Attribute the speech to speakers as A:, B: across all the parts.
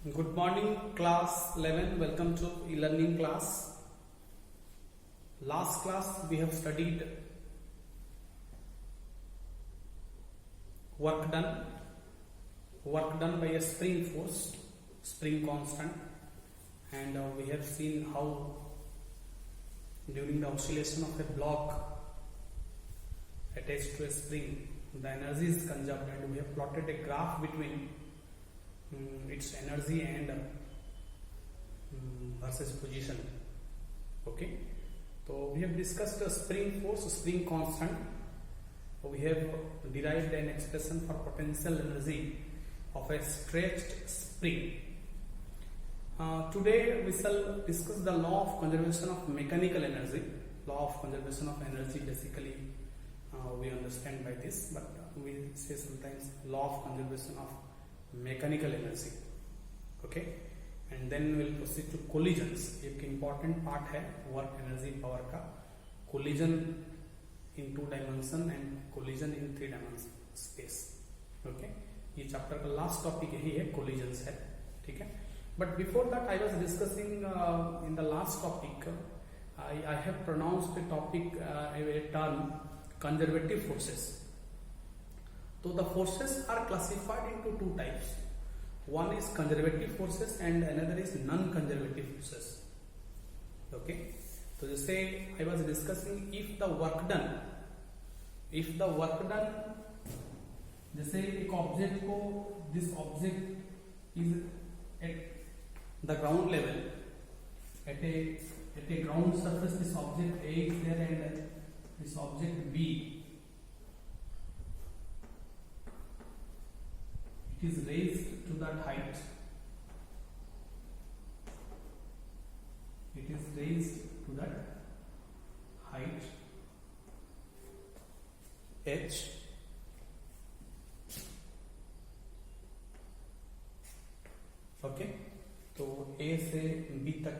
A: Good morning, class 11. Welcome to e-learning class. Last class we have studied work done by a spring force, spring constant, and we have seen how during the oscillation of a block attached to a spring, the energy is conserved, and we have plotted a graph between its energy and versus position. Okay, so we have discussed a spring force, spring constant. We have derived an expression for potential energy of a stretched spring. Today we shall discuss the law of conservation of mechanical energy. Law of conservation of energy, basically we understand by this, but we say sometimes law of conservation of mechanical energy. Okay, and then we'll proceed to collisions. एक important part है work energy power का, collision in 2 dimension and collision in 3 dimension space. Okay, ये chapter का last topic यही है, collisions है. ठीक है, but before that I was discussing in the last topic I have pronounced the topic a term conservative forces. So the forces are classified into 2 types. One is conservative forces and another is non-conservative forces. Okay. So जैसे I was discussing, if the work done, जैसे एक object को, this object is at the ground level, at a ground surface, this object A is there and this object B, it is raised to that height. It is raised to that height h. Okay, तो A से B तक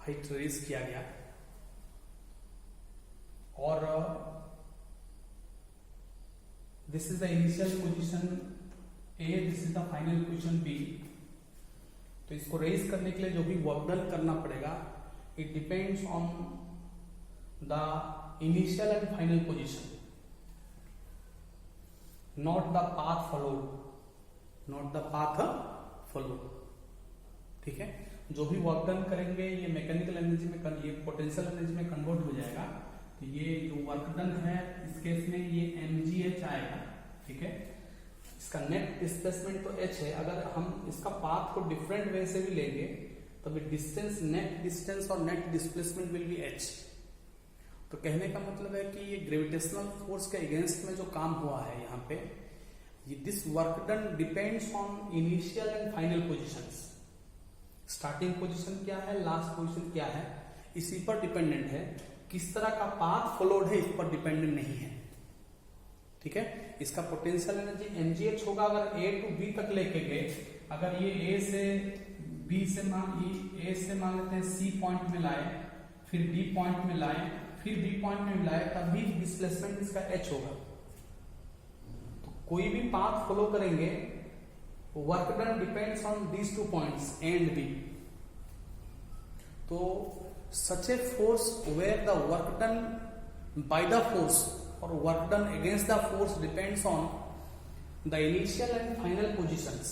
A: height raise किया गया और this is the initial position A, this is the final position B. तो इसको raise करने के लिए जो भी वर्क डन करना पड़ेगा, it depends on the initial and final position, not the path followed. ठीक है, जो भी वर्क डन करेंगे ये मैकेनिकल एनर्जी में, ये पोटेंशियल एनर्जी में कन्वर्ट हो जाएगा. तो ये जो वर्क डन है इस केस में ये mgh आएगा. ठीक है, इसका नेट डिस्प्लेसमेंट तो h है. अगर हम इसका पाथ को डिफरेंट वे से भी लेंगे तो डिस्टेंस, नेट डिस्टेंस और net displacement will be h. तो कहने का मतलब है कि ये ग्रेविटेशनल फोर्स के अगेंस्ट में जो काम हुआ है यहाँ पे, ये this work done depends on initial and final positions. Starting position क्या है, लास्ट पोजिशन क्या है, इसी पर डिपेंडेंट है. किस तरह का पाथ फॉलोड है इस पर डिपेंडेंट नहीं है. ठीक है, इसका पोटेंशियल एनर्जी mgh होगा अगर A टू B तक लेके गए. अगर ये A से B से A से मान लेते हैं C पॉइंट में लाए, फिर B पॉइंट में लाए, फिर B पॉइंट में लाए, तभी डिस्प्लेसमेंट इसका h होगा. तो कोई भी पाथ फॉलो करेंगे, work done depends on these 2 points A and B. तो such a force where the work done by the force or work done against the force depends on the initial and final positions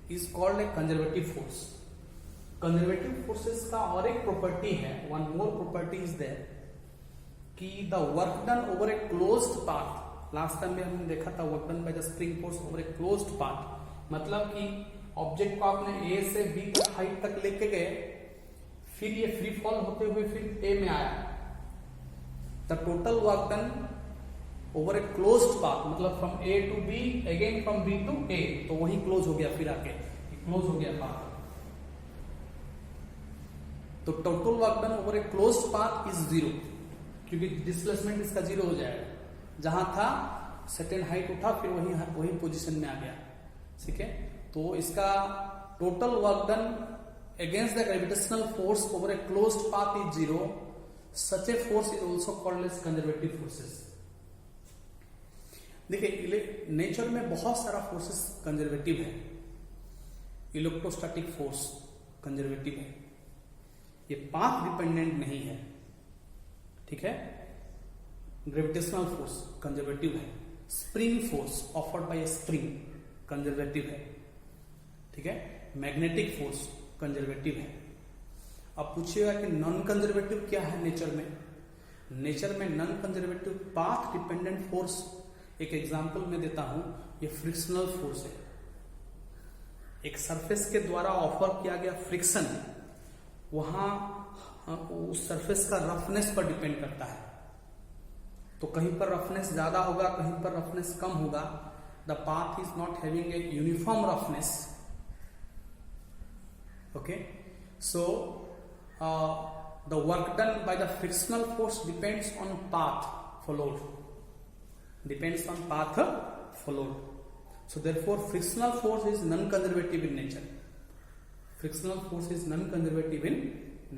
A: is called a conservative force. Conservative forces का और एक property है, one more property is there, कि the work done over a closed path. Last time में हमने देखा था work done by the spring force over a closed path. मतलब कि ऑब्जेक्ट को आपने A से B तक हाइट तक लेके गए, फिर ये फ्री फॉल होते हुए फिर A में आया. The total work done over a closed path, मतलब from A to B, again from B to A, तो वही क्लोज हो गया, फिर आके क्लोज हो गया पाथ. तो total work done over a closed path is 0, क्योंकि डिस्प्लेसमेंट इसका 0 हो जाएगा. जहां था सेकेंड हाइट उठा, फिर वही पोजीशन में आ गया. ठीक है, तो इसका total work done against the gravitational force over a closed path is 0. Such a force is also called as conservative forces. देखिए नेचर में बहुत सारा फोर्सेस कंजर्वेटिव है। इलेक्ट्रोस्टैटिक फोर्स कंजर्वेटिव है, ये पाथ डिपेंडेंट नहीं है, ठीक है। ग्रेविटेशनल फोर्स कंजर्वेटिव है। Spring force offered by A spring conservative है, ठीक है। मैग्नेटिक फोर्स कंजर्वेटिव है। अब पूछिएगा कि नॉन कंजर्वेटिव क्या है नेचर में। नेचर में non conservative path dependent force, एक एग्जांपल मैं देता हूं, ये फ्रिक्शनल फोर्स है। एक सरफेस के द्वारा ऑफर किया गया फ्रिक्शन वहां उस सरफेस का रफनेस पर डिपेंड करता है। तो कहीं पर रफनेस ज्यादा होगा, कहीं पर रफनेस कम होगा। The path is not having a uniform roughness, okay. So the work done by the frictional force depends on path followed, so therefore frictional force is non-conservative in nature. Frictional force is non-conservative in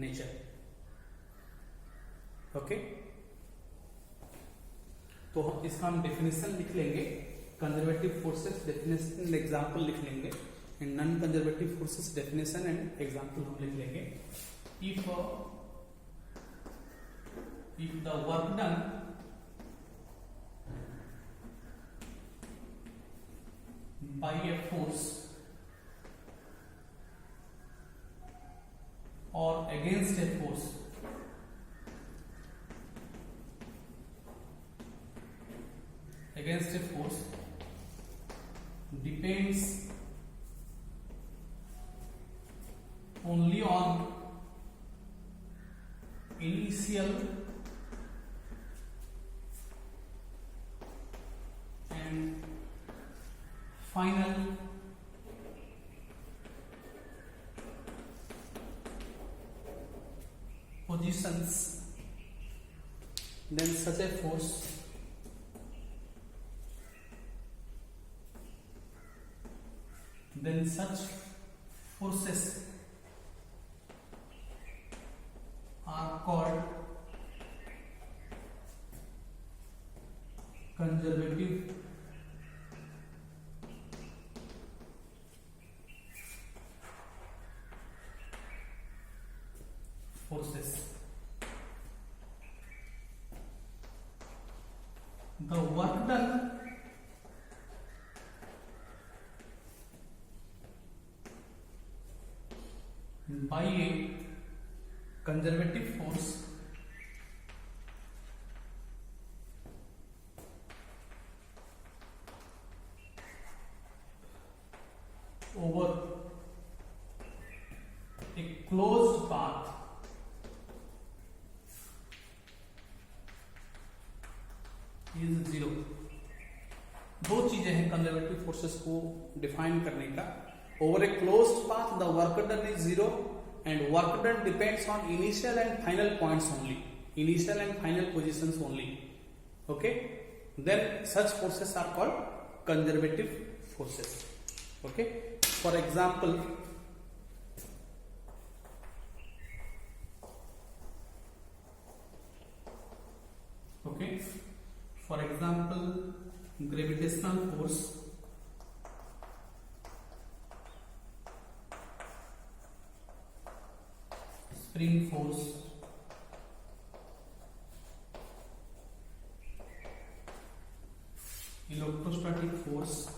A: nature, okay। तो हम इसका हम definition लिख लेंगे। Conservative forces definition example लिख लेंगे, and non conservative forces definition and example हम लिख लेंगे। if the work done by a force or against a force depends only on initial and final positions, then such a force then such forces are called conservative forces. The work done by a conservative force over a closed path is zero. दो चीजें हैं conservative forces को define करने का। Over a closed path the work done is zero and work done depends on initial and final points only, initial and final positions only, okay. Then such forces are called conservative forces, okay. For example, okay, for example gravitational force, spring force, electrostatic force,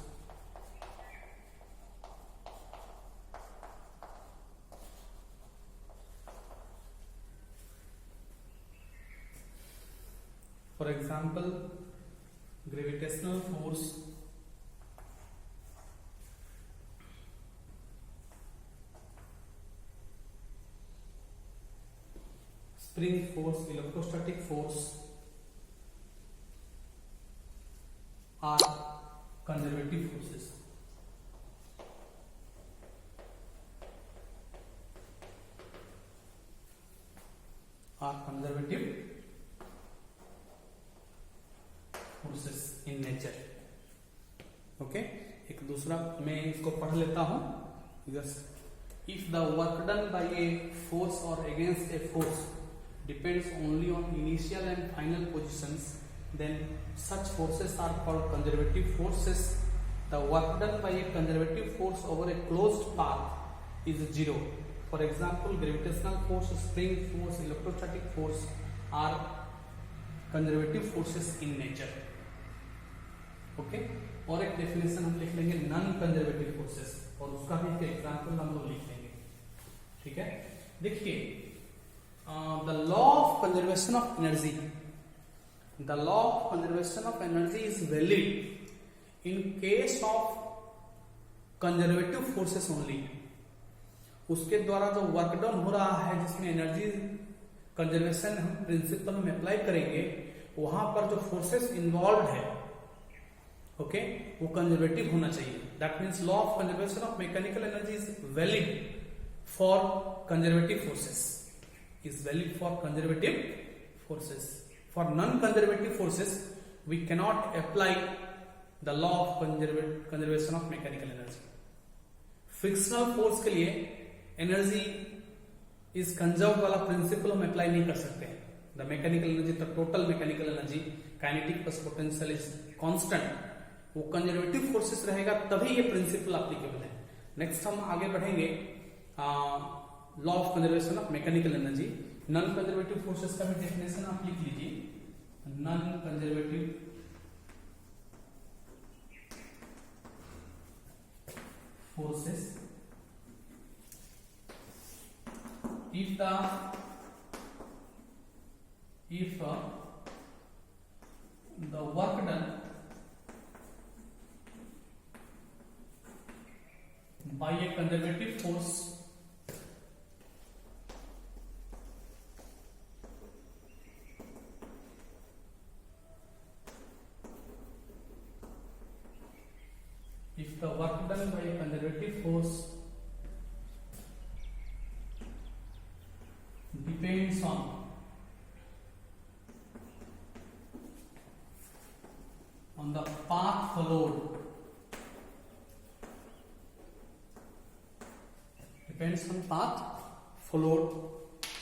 A: for example gravitational force, spring force, electrostatic force are conservative forces. Are conservative forces in nature, okay. एक दूसरा मैं इसको पढ़ लेता हूं। Yes. If the work done by a force or against a force depends only on initial and final positions, then such forces are called conservative forces. The work done by a conservative force over a closed path is zero. For example, gravitational force, spring force, electrostatic force are conservative forces in nature. Okay? और एक definition हम लिख लेंगे non conservative forces, और उसका भी एक example हम लोग लिख लेंगे. ठीक है, देखिए the law of conservation of energy. The law of conservation of energy is valid in case of conservative forces only. उसके द्वारा जो वर्क डन हो रहा है जिसमें एनर्जी कंजर्वेशन हम प्रिंसिपल में अप्लाई करेंगे, वहां पर जो फोर्सेस इन्वॉल्व है ओके वो कंजर्वेटिव होना चाहिए. That means law of conservation of mechanical energy is valid for conservative forces, is valid for conservative forces. For non conservative forces we cannot apply the law of conservation of mechanical energy. Frictional force के लिए energy इस conserve वाला principal हम apply नहीं कर सकते. The mechanical energy, the total mechanical energy, kinetic plus potential is constant. वो conservative forces रहेगा तभी ये प्रिंसिपल एप्लीकेबल है. नेक्स्ट हम आगे बढ़ेंगे law of conservation of mechanical energy. Non conservative forces का भी डेफिनेशन आप लिख लीजिए. Non conservative forces, if the work done by a conservative force depends on the path followed, depends on path followed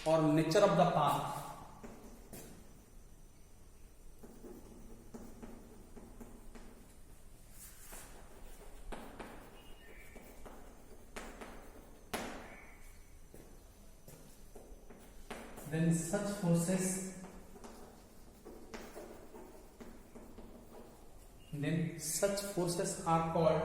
A: or nature of the path. Then such forces are called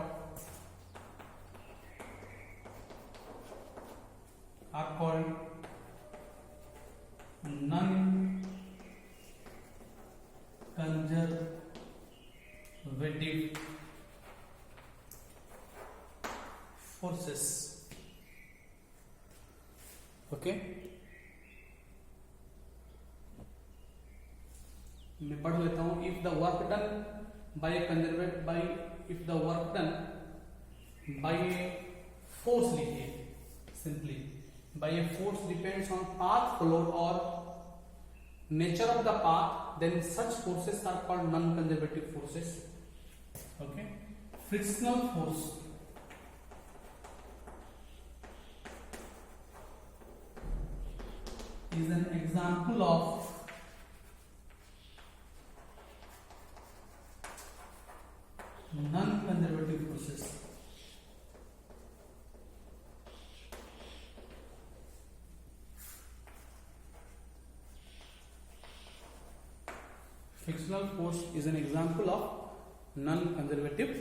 A: non-conservative forces. Okay, मैं पढ़ लेता हूं. If the work done by if the work done by a force, लिखिए simply, by a force depends on path followed और nature of the path, then such forces are called non conservative forces. Okay, frictional force is an example of non-conservative forces. Frictional force is an example of non-conservative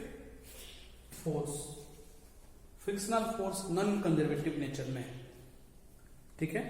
A: force. Frictional force non conservative nature में है. ठीक है.